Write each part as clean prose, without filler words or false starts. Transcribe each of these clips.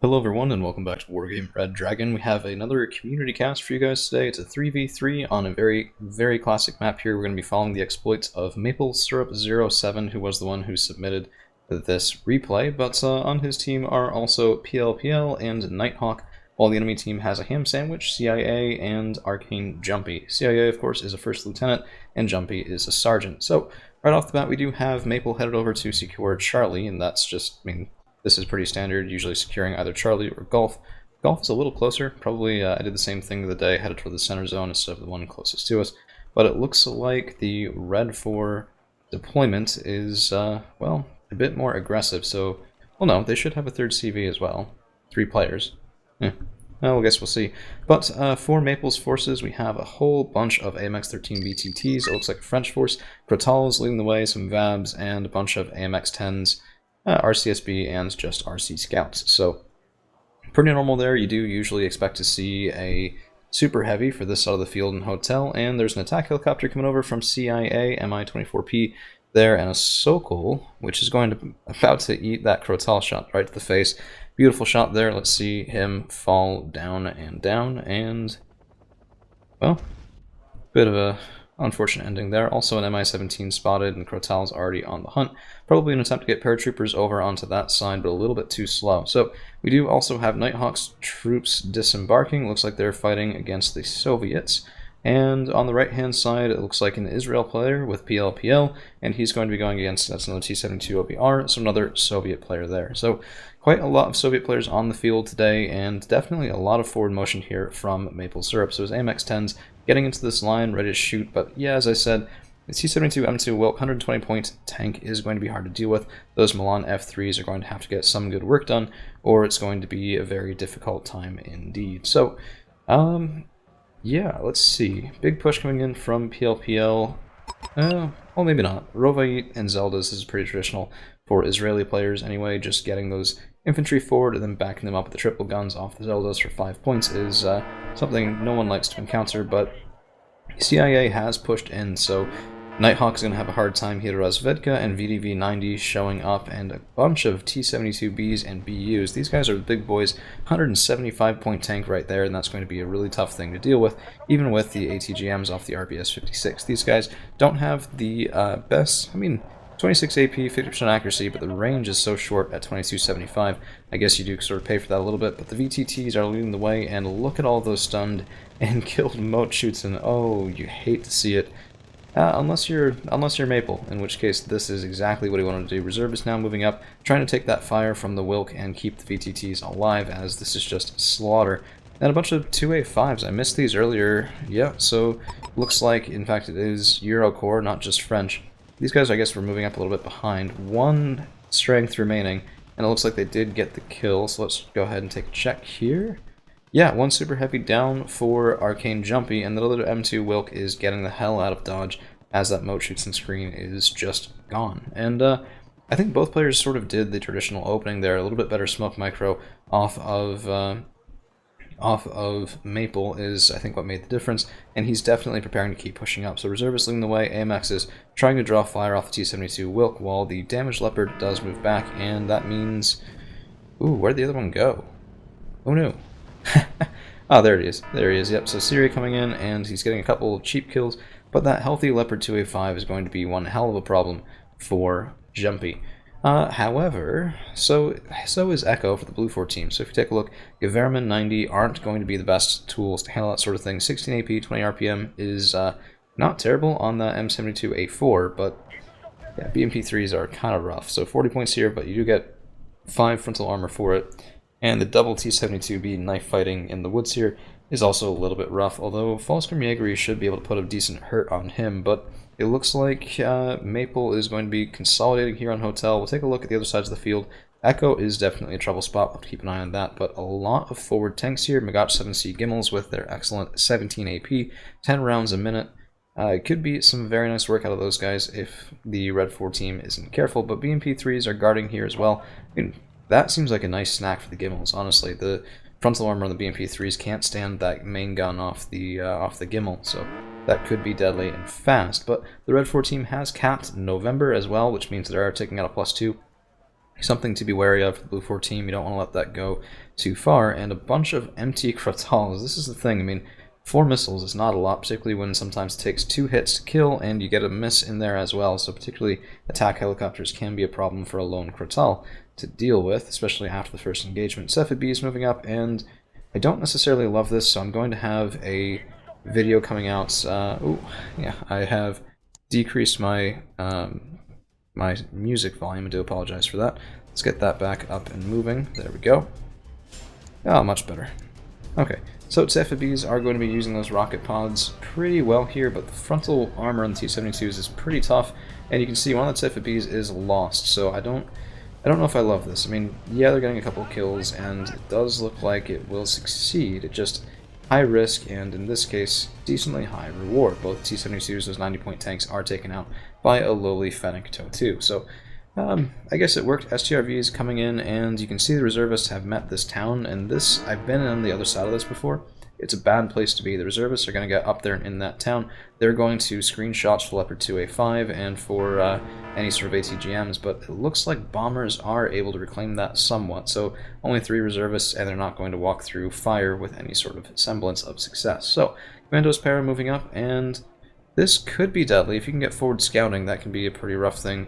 Hello everyone and welcome back to Wargame Red Dragon. We have another community cast for you guys today. It's a 3v3 on a very classic map here. We're going to be following the exploits of Maple Syrup 07, who was the one who submitted this replay, but on his team are also PLPL and Nighthawk, while the enemy team has a Ham Sandwich, CIA, and Arcane Jumpy. CIA, of course, is a first lieutenant, and Jumpy is a sergeant. So, right off the bat, we do have Maple headed over to secure Charlie, and that's just, this is pretty standard, usually securing either Charlie or Golf. Golf is a little closer. Probably I did the same thing the day, headed toward the center zone instead of the one closest to us. But it looks like the Red 4 deployment is, well, a bit more aggressive. So, well, no, they should have a third CV as well. 3 players. Well, I guess we'll see. But for Maple's forces, we have a whole bunch of AMX-13 VTTs. It looks like a French force. Crotals leading the way, some VABs, and a bunch of AMX-10s. RCSB and just RC Scouts. So pretty normal there. You do usually expect to see a super heavy for this side of the field and hotel, and there's an attack helicopter coming over from CIA, Mi-24P there, and a Sokol, which is about to eat that Crotal shot right to the face. Beautiful shot there. Let's see him fall down, and well, bit of a unfortunate ending there. Also an Mi-17 spotted, and Crotal's already on the hunt. Probably an attempt to get paratroopers over onto that side, but a little bit too slow. So we do also have Nighthawk's troops disembarking. Looks like they're fighting against the Soviets. And on the right-hand side, it looks like an Israel player with PLPL, and he's going to be going against, that's another T-72 OBR, so another Soviet player there. So quite a lot of Soviet players on the field today, and definitely a lot of forward motion here from Maple Syrup. So his AMX-10s getting into this line, ready to shoot, but yeah, as I said, the T-72 M2 Wilk 120-point tank is going to be hard to deal with. Those Milan F3s are going to have to get some good work done, or it's going to be a very difficult time indeed. So, yeah, let's see. Big push coming in from PLPL. Well, maybe not. Rovait and Zeldas is pretty traditional for Israeli players anyway. Just getting those infantry forward and then backing them up with the triple guns off the Zeldas for 5 points is something no one likes to encounter, but CIA has pushed in, so Nighthawk's going to have a hard time here. Razvedka and VDV-90 showing up, and a bunch of T-72Bs and BUs. These guys are the big boys. 175-point tank right there, and that's going to be a really tough thing to deal with, even with the ATGMs off the RBS-56. These guys don't have the best, 26 AP, 50% accuracy, but the range is so short at 2275. I guess you do sort of pay for that a little bit, but the VTTs are leading the way, and look at all those stunned and killed moat shoots, and oh, you hate to see it. Unless you're Maple, in which case this is exactly what he wanted to do. Reserve is now moving up, trying to take that fire from the Wilk and keep the VTTs alive, as this is just slaughter. And a bunch of 2A5s. I missed these earlier. Yeah, so looks like, in fact, it is Eurocorps, not just French. These guys, I guess, were moving up a little bit behind. 1 strength remaining, and it looks like they did get the kill, so let's go ahead and take a check here. Yeah, 1 super heavy down for Arcane Jumpy, and the other M2 Wilk is getting the hell out of dodge as that moat shoots and screen is just gone. And I think both players sort of did the traditional opening there. A little bit better smoke micro off of Maple is, I think, what made the difference, and he's definitely preparing to keep pushing up. So Reserve is leading the way. AMX is trying to draw fire off the T-72 Wilk, while the damaged Leopard does move back, and that means... Ooh, where'd the other one go? Oh no. Oh, there it is. There he is. Yep, so Syria coming in, and he's getting a couple of cheap kills, but that healthy Leopard 2A5 is going to be one hell of a problem for Jumpy. However, so is Echo for the Blue 4 team. So if you take a look, Geverman 90 aren't going to be the best tools to handle that sort of thing. 16 AP, 20 RPM is not terrible on the M72A4, but yeah, BMP3s are kind of rough. So 40 points here, but you do get 5 frontal armor for it. And the double T-72B knife fighting in the woods here is also a little bit rough, although Falskrim Jaegery should be able to put a decent hurt on him, but it looks like Maple is going to be consolidating here on Hotel. We'll take a look at the other sides of the field. Echo is definitely a trouble spot, we'll have to keep an eye on that, but a lot of forward tanks here. Magat 7C Gimmels with their excellent 17 AP, 10 rounds a minute. It could be some very nice work out of those guys if the Red 4 team isn't careful, but BMP3s are guarding here as well. That seems like a nice snack for the Gimmels, honestly. The frontal armor on the BMP3s can't stand that main gun off the Gimmel, so that could be deadly and fast. But the Red 4 team has capped November as well, which means they are taking out a +2 Something to be wary of for the Blue 4 team. You don't want to let that go too far. And a bunch of empty Krotals. This is the thing. I mean, 4 missiles is not a lot, particularly when sometimes it takes 2 hits to kill, and you get a miss in there as well. So particularly attack helicopters can be a problem for a lone Krotal to deal with, especially after the first engagement. Cepheid is moving up, and I don't necessarily love this, so I'm going to have a video coming out. I have decreased my my music volume. I do apologize for that. Let's get that back up and moving. There we go. Oh, much better. Okay, so Cepheid are going to be using those rocket pods pretty well here, but the frontal armor on the T-72s is pretty tough, and you can see one of the Cepheid is lost, so I don't know if I love this. I mean, yeah, they're getting a couple kills, and it does look like it will succeed. It just high risk, and in this case, decently high reward. Both T-72s, those 90-point tanks, are taken out by a lowly Fennec TOW-2. So, I guess it worked. STRVs coming in, and you can see the reservists have met this town, and this, I've been on the other side of this before. It's a bad place to be. The reservists are going to get up there in that town. They're going to screen shots for Leopard 2A5 and for any sort of ATGMs, but it looks like bombers are able to reclaim that somewhat. So only 3 reservists, and they're not going to walk through fire with any sort of semblance of success. So Commandos Para moving up, and this could be deadly. If you can get forward scouting, that can be a pretty rough thing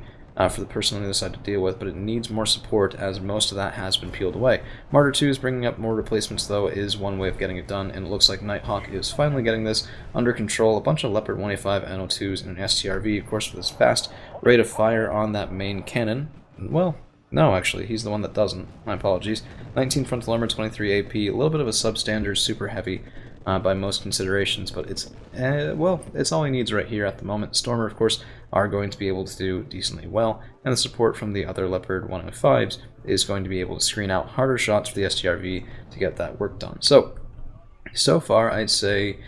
for the person on the other side to deal with, but it needs more support as most of that has been peeled away. Martyr 2 is bringing up more replacements, though, is one way of getting it done, and it looks like Nighthawk is finally getting this under control. A bunch of Leopard 1A5 NO2s and an STRV, of course, for this fast rate of fire on that main cannon. Well, no, actually, he's the one that doesn't. My apologies. 19 frontal armor, 23 AP, a little bit of a substandard, super heavy by most considerations, but it's, well, it's all he needs right here at the moment. Stormer, of course, are going to be able to do decently well, and the support from the other Leopard 105s is going to be able to screen out harder shots for the STRV to get that work done. So far, I'd say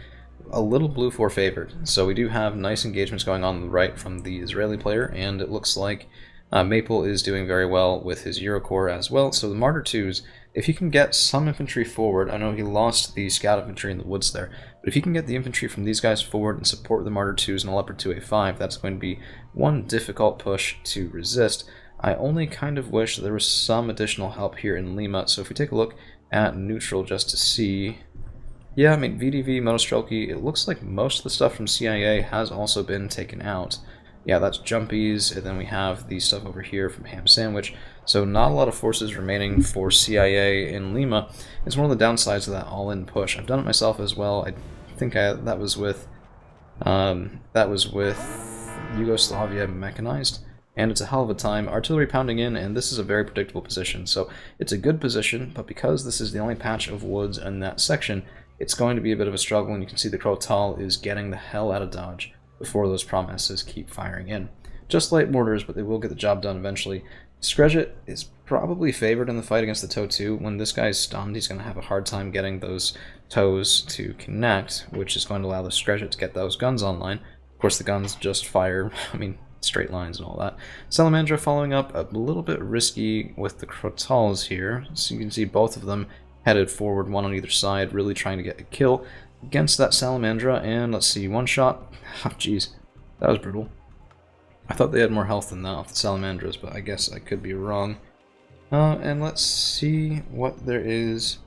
a little Blue 4 favored. So we do have nice engagements going on the right from the Israeli player, and it looks like Maple is doing very well with his Eurocorps as well. So the Martyr 2s, if he can get some infantry forward, I know he lost the scout infantry in the woods there, but if he can get the infantry from these guys forward and support the Martyr 2s and a Leopard 2A5, that's going to be one difficult push to resist. I only kind of wish there was some additional help here in Lima, so if we take a look at neutral just to see... Yeah, I mean, VDV, Motostrelki, it looks like most of the stuff from CIA has also been taken out. Yeah, that's Jumpies, and then we have the stuff over here from Ham Sandwich. So not a lot of forces remaining for CIA in Lima. It's one of the downsides of that all-in push. I've done it myself as well. I think that was with Yugoslavia mechanized, and it's a hell of a time. Artillery pounding in, and this is a very predictable position. So it's a good position, but because this is the only patch of woods in that section, it's going to be a bit of a struggle, and you can see the Krotal is getting the hell out of dodge before those promises keep firing in. Just light mortars, but they will get the job done eventually. Skrejet is probably favored in the fight against the TOW-2. When this guy's stunned, he's going to have a hard time getting those toes to connect, which is going to allow the Skrejet to get those guns online. Of course, the guns just fire, I mean, straight lines and all that. Salamandra following up, a little bit risky with the Krotals here. So you can see both of them headed forward, one on either side, really trying to get a kill against that Salamandra. And let's see, one shot. Oh, jeez, that was brutal. I thought they had more health than that off the Salamandras, but I guess I could be wrong. And let's see what there is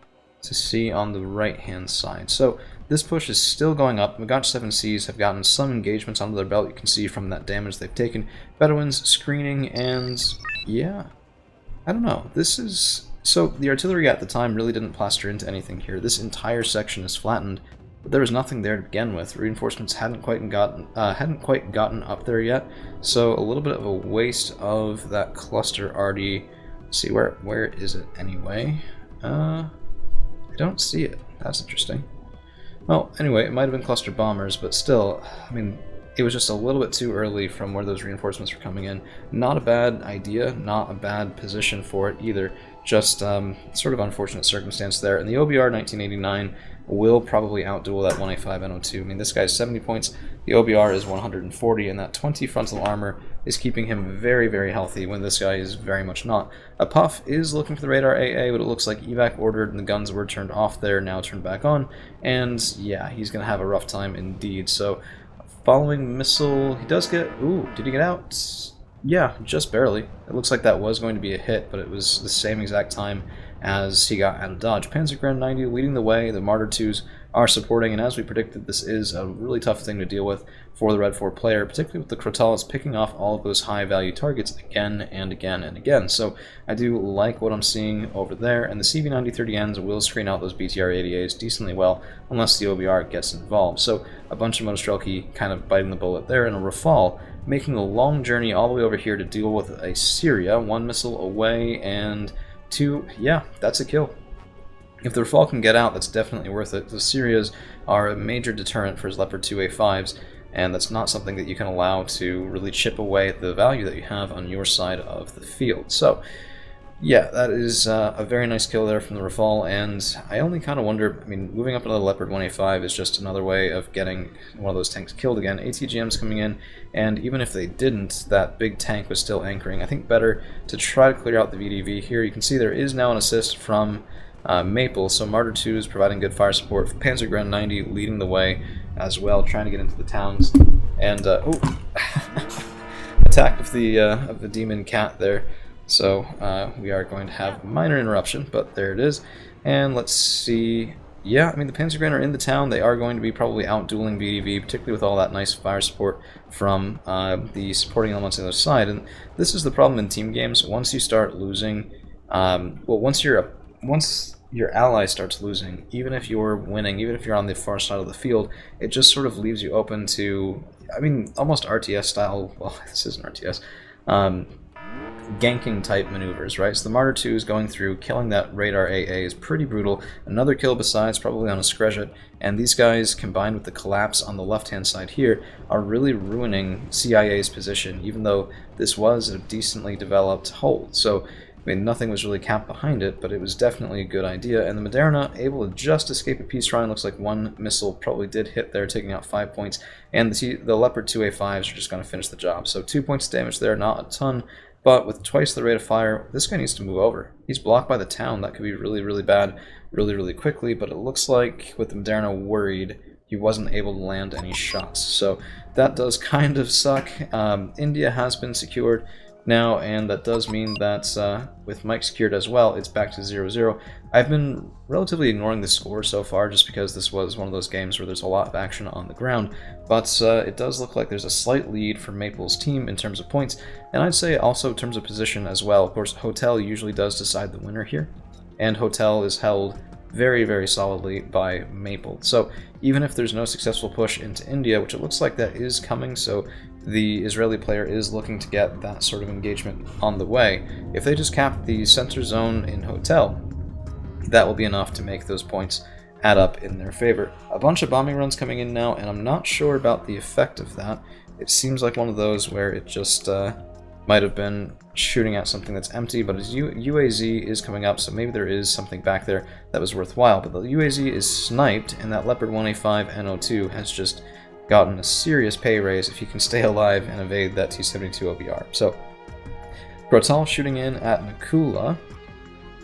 to see on the right-hand side. So this push is still going up. Magach 7Cs have gotten some engagements under their belt. You can see from that damage they've taken. Bedouins screening, and yeah, I don't know. This is... So the artillery at the time really didn't plaster into anything here. This entire section is flattened, but there was nothing there to begin with. Reinforcements hadn't quite gotten up there yet, so a little bit of a waste of that cluster already. Let's see, where is it anyway? I don't see it. That's interesting. Well, anyway, it might have been cluster bombers, but still, I mean, it was just a little bit too early from where those reinforcements were coming in. Not a bad idea, not a bad position for it either. Just sort of unfortunate circumstance there. And the OBR 1989 will probably outduel that 1A5 NO2. I mean, this guy's 70 points, the OBR is 140, and that 20 frontal armor is keeping him very, very healthy when this guy is very much not. A Puff is looking for the radar AA, but it looks like evac ordered and the guns were turned off there, now turned back on, and yeah, he's going to have a rough time indeed. So, following missile, he does get... Ooh, did he get out? Yeah, just barely. It looks like that was going to be a hit, but it was the same exact time as he got out of dodge. Panzer Grand 90 leading the way, the Martyr 2s are supporting, and as we predicted, this is a really tough thing to deal with for the Red 4 player, particularly with the Crotal's picking off all of those high-value targets again and again and again. So I do like what I'm seeing over there, and the CV9030Ns will screen out those BTR-80As decently well, unless the OBR gets involved. So a bunch of Monostrelki kind of biting the bullet there, and a Rafal making a long journey all the way over here to deal with a Syria, 1 missile away, and 2, yeah, that's a kill. If the Rafal can get out, that's definitely worth it. The Syrias are a major deterrent for his Leopard 2A5s, and that's not something that you can allow to really chip away at the value that you have on your side of the field. So, yeah, that is a very nice kill there from the Rafal, and I only kind of wonder, I mean, moving up another Leopard 1A5 is just another way of getting one of those tanks killed again. ATGM's coming in, and even if they didn't, that big tank was still anchoring. I think better to try to clear out the VDV here. You can see there is now an assist from Maple, so Martyr 2 is providing good fire support. Panzer Grand 90 leading the way as well, trying to get into the towns. And, attack of the demon cat there. So we are going to have a minor interruption, but there it is. And let's see. Yeah, I mean, the Panzer Grand are in the town. They are going to be probably out dueling VDV, particularly with all that nice fire support from the supporting elements on the other side. And this is the problem in team games. Once you start losing, once your ally starts losing, even if you're winning, even if you're on the far side of the field, it just sort of leaves you open to, I mean, almost RTS style, well, this isn't RTS, ganking type maneuvers, right? So the Martyr 2 is going through, killing that radar AA is pretty brutal. Another kill besides, probably on a Skrejet, and these guys, combined with the collapse on the left-hand side here, are really ruining CIA's position, even though this was a decently developed hold. So I mean, nothing was really capped behind it, but it was definitely a good idea. And the Moderna able to just escape a peace shrine. Looks like 1 missile probably did hit there, taking out 5 points. And the Leopard 2A5s are just going to finish the job. So 2 points of damage there, not a ton. But with twice the rate of fire, this guy needs to move over. He's blocked by the town. That could be really, really bad really, really quickly. But it looks like with the Moderna worried, he wasn't able to land any shots. So that does kind of suck. India has been secured now, and that does mean that with Mike secured as well, it's back to 0-0. I've been relatively ignoring the score so far just because this was one of those games where there's a lot of action on the ground, but it does look like there's a slight lead for Maple's team in terms of points, and I'd say also in terms of position as well. Of course, Hotel usually does decide the winner here, and Hotel is held very, very solidly by Maple. So even if there's no successful push into India, which it looks like that is coming, so the Israeli player is looking to get that sort of engagement on the way, if they just cap the center zone in Hotel, that will be enough to make those points add up in their favor. A bunch of bombing runs coming in now, and I'm not sure about the effect of that. It seems like one of those where it just might have been shooting at something that's empty, but as UAZ is coming up, so maybe there is something back there that was worthwhile. But the UAZ is sniped, and that Leopard 1A5 NO2 has just gotten a serious pay raise if he can stay alive and evade that T-72 OBR. So, Grotal shooting in at Nakula.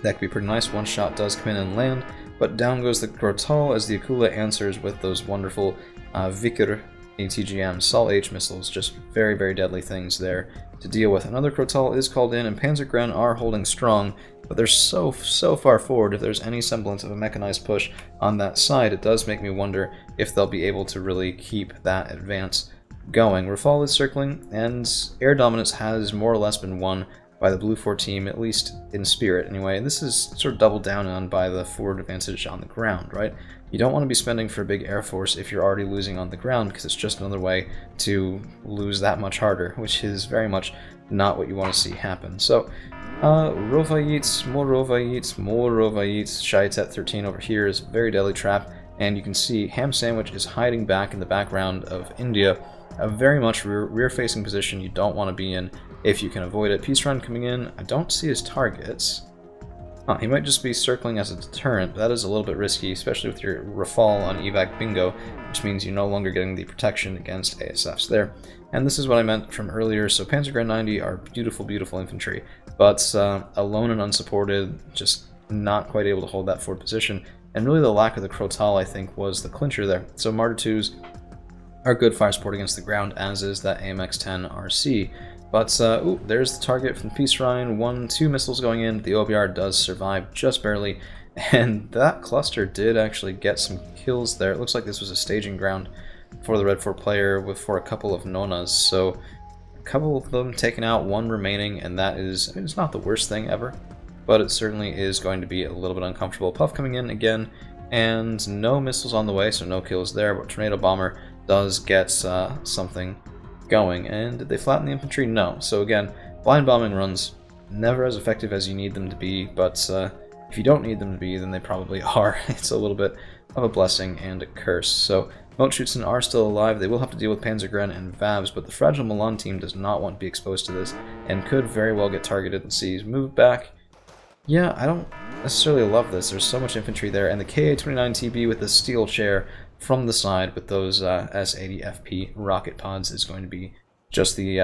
That could be pretty nice. One shot does come in and land, but down goes the Grotal as the Akula answers with those wonderful Vikr ATGM Sol H missiles. Just very, very deadly things there to deal with. Another Grotal is called in, and Panzergren are holding strong, but they're so far forward. If there's any semblance of a mechanized push on that side, it does make me wonder if they'll be able to really keep that advance going. Rafal is circling, and air dominance has more or less been won by the Blue 4 team, at least in spirit anyway. And this is sort of doubled down on by the forward advantage on the ground, right? You don't want to be spending for a big air force if you're already losing on the ground, because it's just another way to lose that much harder, which is very much not what you want to see happen. So, Rovayits, more Rovayits, more Rovayits. Shaitet 13 over here is a very deadly trap, and you can see Ham Sandwich is hiding back in the background of India, a very much rear-facing position you don't want to be in if you can avoid it. Peace Run coming in. I don't see his targets. He might just be circling as a deterrent, but that is a little bit risky, especially with your Rafal on evac bingo, which means you're no longer getting the protection against ASFs there. And this is what I meant from earlier. So Panzergren 90 are beautiful, beautiful infantry, but alone and unsupported, just not quite able to hold that forward position. And really the lack of the Crotal, I think, was the clincher there. So Martyr 2s are good fire support against the ground, as is that AMX-10 RC. But, ooh, there's the target from the Peace Rhine. 2 missiles going in. The OBR does survive just barely. And that cluster did actually get some kills there. It looks like this was a staging ground for the Red 4 player for a couple of Nonas. So, a couple of them taken out, 1 remaining, and that is, I mean, it's not the worst thing ever. But it certainly is going to be a little bit uncomfortable. Puff coming in again, and no missiles on the way, so no kills there. But Tornado Bomber does get something going. And did they flatten the infantry? No. So again, blind bombing runs, never as effective as you need them to be, but if you don't need them to be, then they probably are. It's a little bit of a blessing and a curse. So Motschützen are still alive. They will have to deal with Panzergren and Vavs, but the Fragile Milan team does not want to be exposed to this and could very well get targeted. Let's see, he's moved back. Yeah, I don't necessarily love this. There's so much infantry there, and the KA-29TB with the steel chair from the side with those S-80FP rocket pods is going to be just the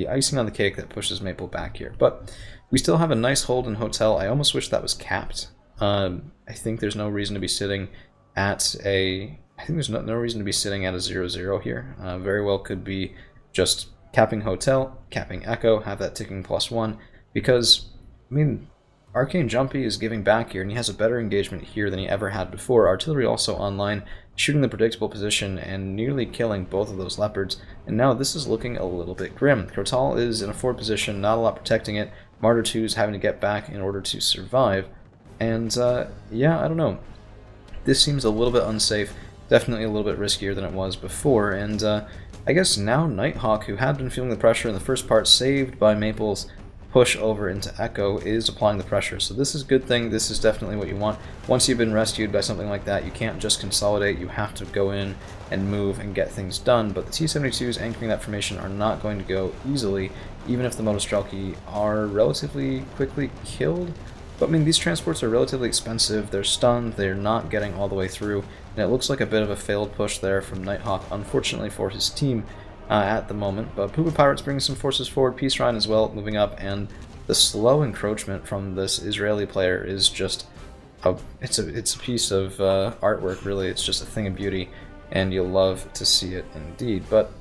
icing on the cake that pushes Maple back here. But we still have a nice hold in Hotel. I almost wish that was capped. I think there's no reason to be sitting at a... I think there's no reason to be sitting at a 0-0 here. Very well could be just capping Hotel, capping Echo, have that ticking +1, because, I mean, Arcane Jumpy is giving back here, and he has a better engagement here than he ever had before. Artillery also online, shooting the predictable position and nearly killing both of those Leopards, and now this is looking a little bit grim. Crotal is in a forward position, not a lot protecting it. Martyr 2 is having to get back in order to survive, and yeah, I don't know. This seems a little bit unsafe, definitely a little bit riskier than it was before, and I guess now Nighthawk, who had been feeling the pressure in the first part, saved by Maple's push over into Echo, is applying the pressure. So this is a good thing. This is definitely what you want. Once you've been rescued by something like that, you can't just consolidate. You have to go in and move and get things done. But the T-72s anchoring that formation are not going to go easily, even if the Motostrelki are relatively quickly killed. But I mean, these transports are relatively expensive. They're stunned. They're not getting all the way through. And it looks like a bit of a failed push there from Nighthawk, unfortunately for his team. At the moment, but Poopa Pirates bringing some forces forward, Peace Rhine as well moving up, and the slow encroachment from this Israeli player is just it's a piece of artwork, really. It's just a thing of beauty, and you'll love to see it indeed. But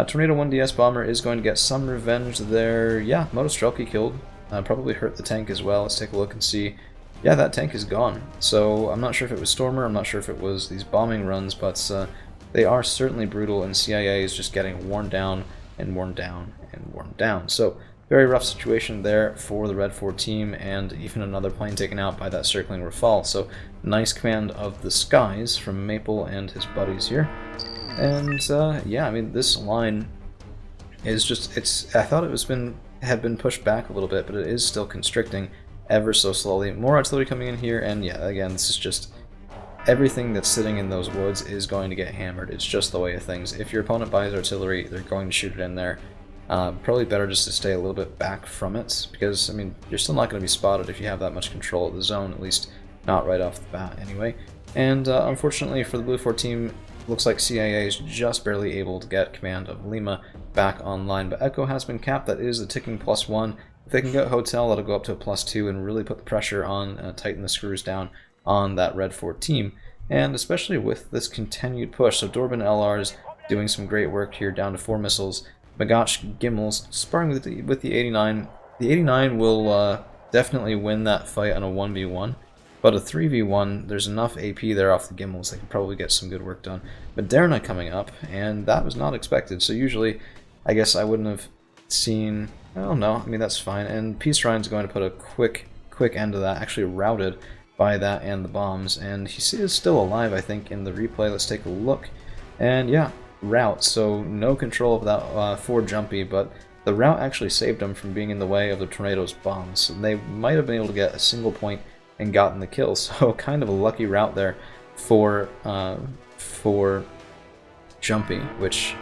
Tornado 1DS Bomber is going to get some revenge there. Yeah, Motostrelki killed, probably hurt the tank as well. Let's take a look and see. Yeah, that tank is gone. So I'm not sure if it was Stormer, I'm not sure if it was these bombing runs, but they are certainly brutal, and CIA is just getting worn down and worn down and worn down. So, very rough situation there for the Red 4 team, and even another plane taken out by that circling Rafale. So, nice command of the skies from Maple and his buddies here. And, yeah, I mean, this line is just, I thought it had been pushed back a little bit, but it is still constricting ever so slowly. More artillery coming in here, and yeah, again, this is just... everything that's sitting in those woods is going to get hammered. It's just the way of things. If your opponent buys artillery, they're going to shoot it in there. Probably better just to stay a little bit back from it, because, I mean, you're still not going to be spotted if you have that much control of the zone, at least not right off the bat anyway. And unfortunately for the Blue 4 team, looks like CIA is just barely able to get command of Lima back online, but Echo has been capped. That is the ticking +1. If they can get Hotel, that'll go up to a +2 and really put the pressure on, tighten the screws down on that Red 4 team, and especially with this continued push. So Dorban LR's doing some great work here, down to 4 missiles. Magash Gimmels sparring with the 89. The 89 will definitely win that fight on a 1v1, but a 3v1, there's enough AP there off the Gimmels, they can probably get some good work done. Moderna coming up, and that was not expected, so usually I guess I wouldn't have seen... I don't know, I mean, that's fine. And Peace Rhine's going to put a quick end to that, actually routed by that and the bombs, and he is still alive, I think, in the replay. Let's take a look, and yeah, route, so no control of that forward jumpy, but the route actually saved him from being in the way of the Tornado's bombs, so they might have been able to get a single point and gotten the kill, so kind of a lucky route there for Jumpy, which,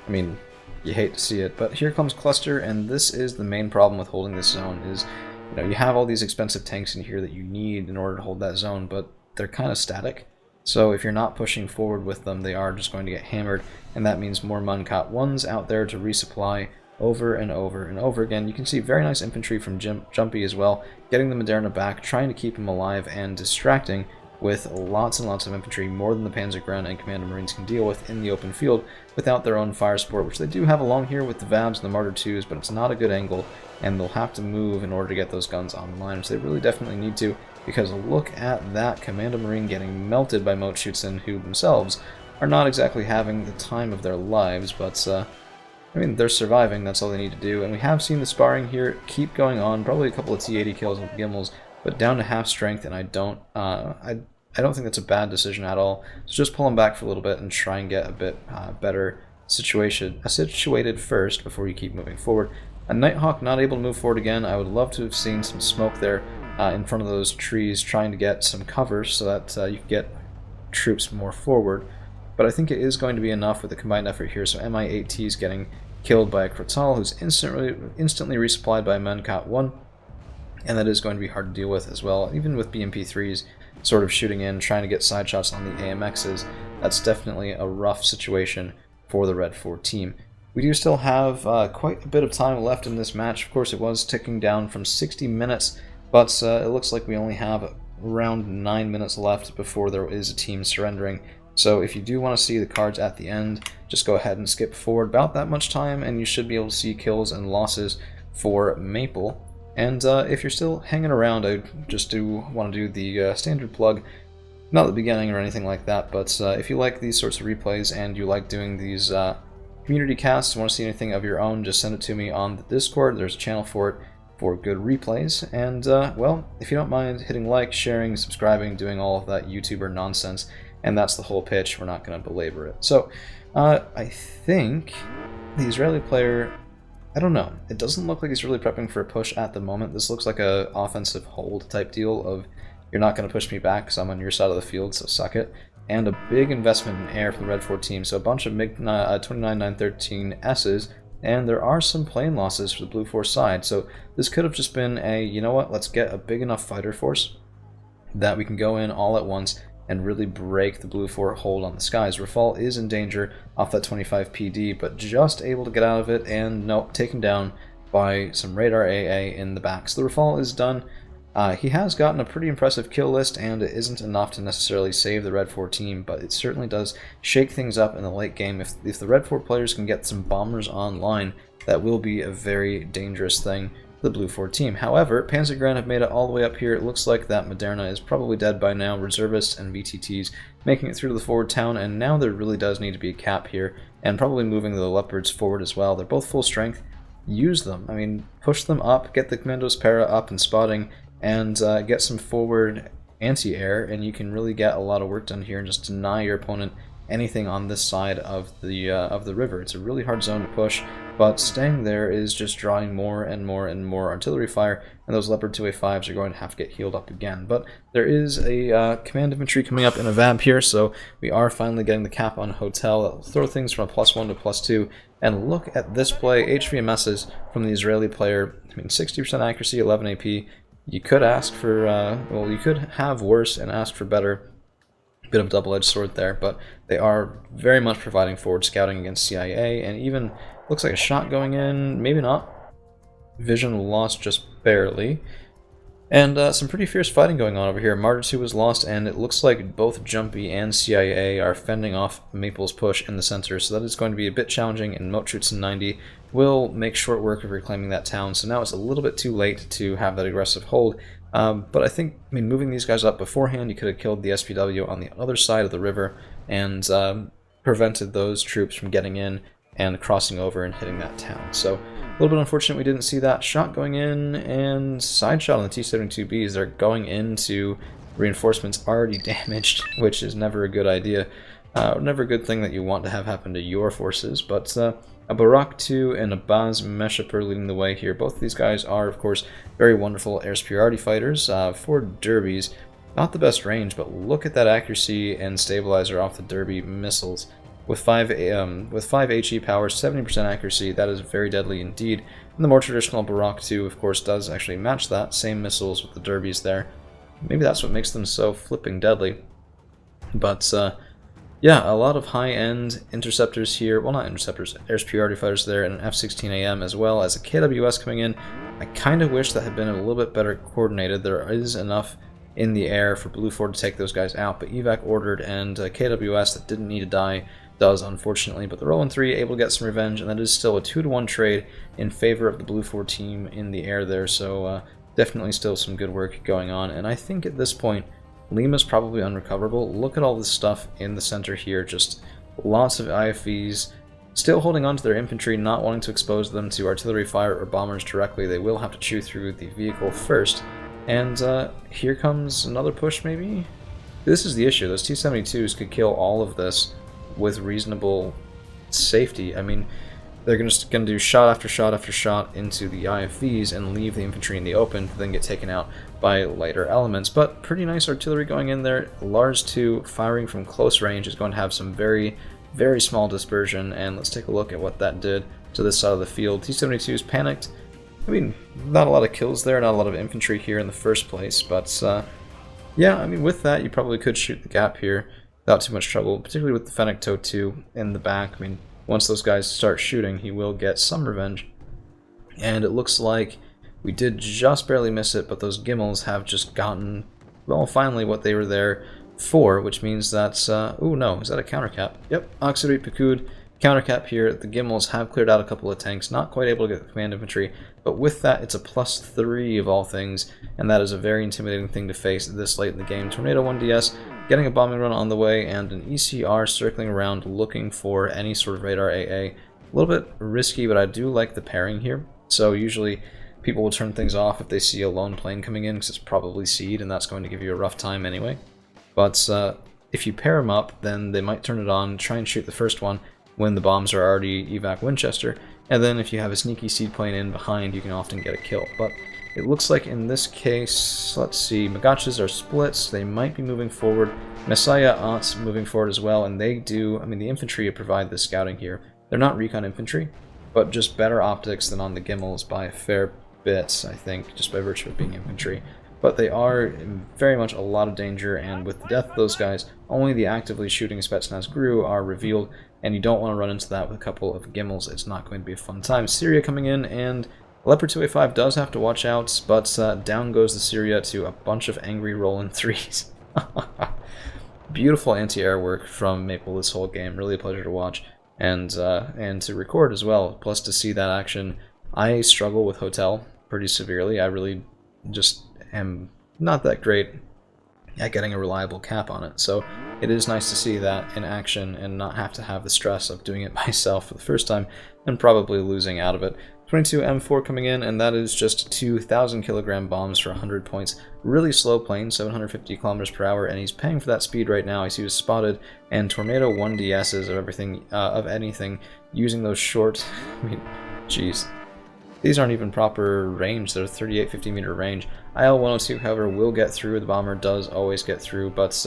I mean, you hate to see it, but here comes Cluster, and this is the main problem with holding this zone, is you know, you have all these expensive tanks in here that you need in order to hold that zone, but they're kind of static. So if you're not pushing forward with them, they are just going to get hammered, and that means more Munkat 1s out there to resupply over and over and over again. You can see very nice infantry from Jumpy as well, getting the Moderna back, trying to keep him alive and distracting with lots and lots of infantry, more than the Panzergrenadier and Commander Marines can deal with in the open field without their own fire support, which they do have along here with the VABs and the Martyr 2s, but it's not a good angle, and they'll have to move in order to get those guns online, which they really definitely need to, because look at that Commander Marine getting melted by Motschützen, who themselves are not exactly having the time of their lives, but I mean, they're surviving, that's all they need to do, and we have seen the sparring here keep going on, probably a couple of T-80 kills with Gimmels, but down to half strength, and I don't think that's a bad decision at all. So just pull them back for a little bit and try and get a bit better situated first before you keep moving forward. A Nighthawk not able to move forward again. I would love to have seen some smoke there in front of those trees, trying to get some cover so that you can get troops more forward. But I think it is going to be enough with the combined effort here. So Mi-8T is getting killed by a Krotal, who's instantly resupplied by Mankat 1. And that is going to be hard to deal with as well, even with BMP3s sort of shooting in, trying to get side shots on the AMXs. That's definitely a rough situation for the Red 4 team. We do still have quite a bit of time left in this match. Of course, it was ticking down from 60 minutes, but it looks like we only have around 9 minutes left before there is a team surrendering. So if you do want to see the cards at the end, just go ahead and skip forward about that much time, and you should be able to see kills and losses for Maple. And if you're still hanging around, I just want to do the standard plug, not at the beginning or anything like that, but if you like these sorts of replays and you like doing these community casts, want to see anything of your own, just send it to me on the Discord. There's a channel for it for good replays. And, well, if you don't mind hitting like, sharing, subscribing, doing all of that YouTuber nonsense, and that's the whole pitch, we're not going to belabor it. So, I think the Israeli player... I don't know. It doesn't look like he's really prepping for a push at the moment. This looks like a offensive hold type deal of, you're not going to push me back because I'm on your side of the field, so suck it. And a big investment in air from the Red 4 team, so a bunch of MiG 29-913Ss, and there are some plane losses for the Blue 4 side. So this could have just been a, you know what, let's get a big enough fighter force that we can go in all at once and really break the Blue 4 hold on the skies. Rafal is in danger off that 25 PD, but just able to get out of it, and nope, taken down by some radar AA in the back. So the Rafal is done. He has gotten a pretty impressive kill list, and it isn't enough to necessarily save the Red 4 team, but it certainly does shake things up in the late game. If the Red 4 players can get some bombers online, that will be a very dangerous thing the Blue 4 team. However, Panzergrenadier have made it all the way up here. It looks like that Moderna is probably dead by now. Reservists and VTTs making it through to the forward town, and now there really does need to be a cap here, and probably moving the Leopards forward as well. They're both full strength. Use them. I mean, push them up, get the Commandos Para up and spotting, and get some forward anti-air, and you can really get a lot of work done here and just deny your opponent anything on this side of the river. It's a really hard zone to push, but staying there is just drawing more and more and more artillery fire, and those Leopard 2A5s are going to have to get healed up again. But there is a command infantry coming up in a VAB here, so we are finally getting the cap on Hotel. That'll throw things from a +1 to +2, and look at this play. HVMSs from the Israeli player. I mean, 60% accuracy, 11 AP. You could ask for, well, you could have worse and ask for better. Bit of double-edged sword there, but they are very much providing forward scouting against CIA, and even looks like a shot going in, maybe not. Vision lost just barely. And some pretty fierce fighting going on over here. Martyr 2 was lost, and it looks like both Jumpy and CIA are fending off Maple's push in the center, so that is going to be a bit challenging, and Motschützen 90 will make short work of reclaiming that town. So now it's a little bit too late to have that aggressive hold. But I think, I mean, moving these guys up beforehand, you could have killed the SPW on the other side of the river and prevented those troops from getting in and crossing over and hitting that town. So a little bit unfortunate we didn't see that shot going in, and side shot on the T-72Bs. They're going into reinforcements already damaged, which is never a good idea. Never a good thing that you want to have happen to your forces, but a Barak 2 and a Baz Meshaper leading the way here. Both of these guys are, of course, very wonderful air superiority fighters. For Derbies, not the best range, but look at that accuracy and stabilizer off the Derby missiles. With 5 HE power, 70% accuracy, that is very deadly indeed. And the more traditional Barak 2, of course, does actually match that. Same missiles with the Derbies there. Maybe that's what makes them so flipping deadly. But, yeah, a lot of high-end interceptors here. Well, not interceptors, air superiority fighters there, and an F-16AM as well as a KWS coming in. I kind of wish that had been a little bit better coordinated. There is enough in the air for Blue 4 to take those guys out, but evac ordered, and KWS that didn't need to die does, unfortunately, but the Roland 3 able to get some revenge, and that is still a 2-to-1 trade in favor of the Blue 4 team in the air there, so definitely still some good work going on, and I think at this point, Lima's probably unrecoverable. Look at all this stuff in the center here, just lots of IFVs, still holding on to their infantry, not wanting to expose them to artillery fire or bombers directly. They will have to chew through the vehicle first, and here comes another push maybe? This is the issue, those T-72s could kill all of this with reasonable safety. I mean, they're just going to do shot after shot after shot into the IFVs and leave the infantry in the open to then get taken out by lighter elements. But pretty nice artillery going in there. Lars 2 firing from close range is going to have some very, very small dispersion, and let's take a look at what that did to this side of the field. T-72s panicked. I mean, not a lot of kills there, not a lot of infantry here in the first place, but yeah, I mean, with that, you probably could shoot the gap here without too much trouble, particularly with the Fennec Toe 2 in the back. I mean, once those guys start shooting, he will get some revenge. And it looks like we did just barely miss it, but those Gimmels have just gotten, well, finally what they were there for, which means that's, oh no, is that a countercap? Yep, Auxiliary Picoud, countercap here. The Gimmels have cleared out a couple of tanks, not quite able to get the command infantry, but with that, it's a +3 of all things, and that is a very intimidating thing to face this late in the game. Tornado 1DS getting a bombing run on the way, and an ECR circling around looking for any sort of radar AA. A little bit risky, but I do like the pairing here. So usually people will turn things off if they see a lone plane coming in, because it's probably seed, and that's going to give you a rough time anyway. But if you pair them up, then they might turn it on, try and shoot the first one when the bombs are already evac Winchester, and then if you have a sneaky seed plane in behind, you can often get a kill. But it looks like in this case, let's see, Magachas are splits, they might be moving forward. Messiah aren't moving forward as well, and they do, I mean, the infantry provide the scouting here. They're not recon infantry, but just better optics than on the Gimmels by a fair bit, I think, just by virtue of being infantry. But they are in very much a lot of danger, and with the death of those guys, only the actively shooting Spetsnaz GRU are revealed, and you don't want to run into that with a couple of Gimmels. It's not going to be a fun time. Syria coming in, and Leopard 2A5 does have to watch out, but down goes the Syria to a bunch of angry Roland 3s. Beautiful anti-air work from Maple this whole game. Really a pleasure to watch and to record as well. Plus to see that action. I struggle with Hotel pretty severely. I really just am not that great at getting a reliable cap on it. So it is nice to see that in action and not have to have the stress of doing it myself for the first time and probably losing out of it. 22 M4 coming in, and that is just 2,000 kilogram bombs for 100 points. Really slow plane, 750 kilometers per hour, and he's paying for that speed right now. I see he was spotted, and Tornado 1DSs of everything, of anything, using those short, I mean, jeez. These aren't even proper range, they're 38, 50 meter range. IL-102, however, will get through. The bomber does always get through, but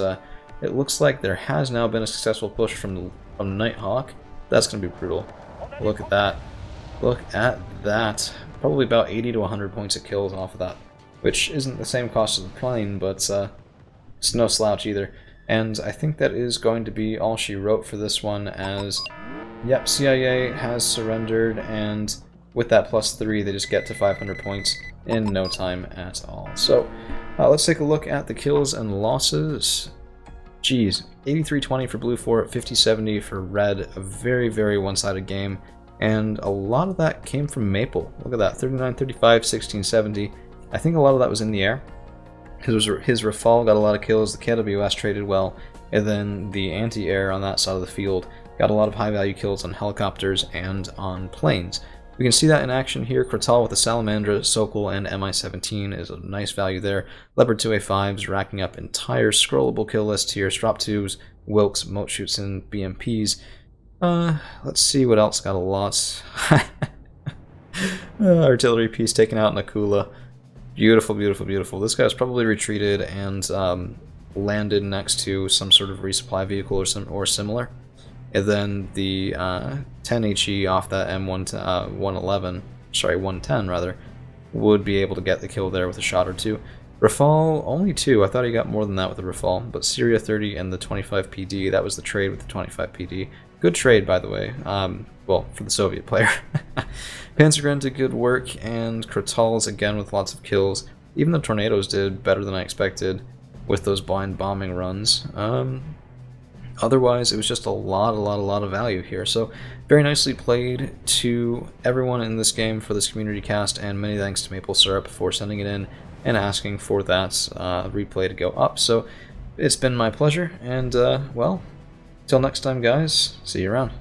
it looks like there has now been a successful push from Nighthawk. That's going to be brutal. Look at that. Look at that. Probably about 80 to 100 points of kills off of that, which isn't the same cost as the plane, but it's no slouch either. And I think that is going to be all she wrote for this one, as, yep, CIA has surrendered, and with that +3, they just get to 500 points in no time at all. So let's take a look at the kills and losses. Geez, 83-20 for Blue 4, 50-70 for Red. A very, very one-sided game. And a lot of that came from Maple. Look at that, 39-35, 16-70. I think a lot of that was in the air. His Rafale got a lot of kills, the KWS traded well, and then the anti-air on that side of the field got a lot of high-value kills on helicopters and on planes. We can see that in action here. Kratal with the Salamandra, Sokol, and Mi-17 is a nice value there. Leopard 2A5s racking up entire scrollable kill list here. Strop 2s, Wilkes, Moat Shoots, and BMPs. Let's see what else got a lot. Artillery piece taken out in Akula. Beautiful, beautiful, beautiful. This guy's probably retreated and landed next to some sort of resupply vehicle or similar. And then the 10HE off that M111, sorry, 110 rather, would be able to get the kill there with a shot or two. Rafale, only 2. I thought he got more than that with the Rafale, but Syria 30 and the 25 PD, that was the trade with the 25 PD. Good trade, by the way. Well, for the Soviet player. Panzergren did good work, and Kratal's again with lots of kills. even the tornadoes did better than I expected with those blind bombing runs. Otherwise, it was just a lot of value here. So, very nicely played to everyone in this game for this community cast, and many thanks to Maple Syrup for sending it in and asking for that replay to go up. So, it's been my pleasure, and well, till next time, guys, see you around.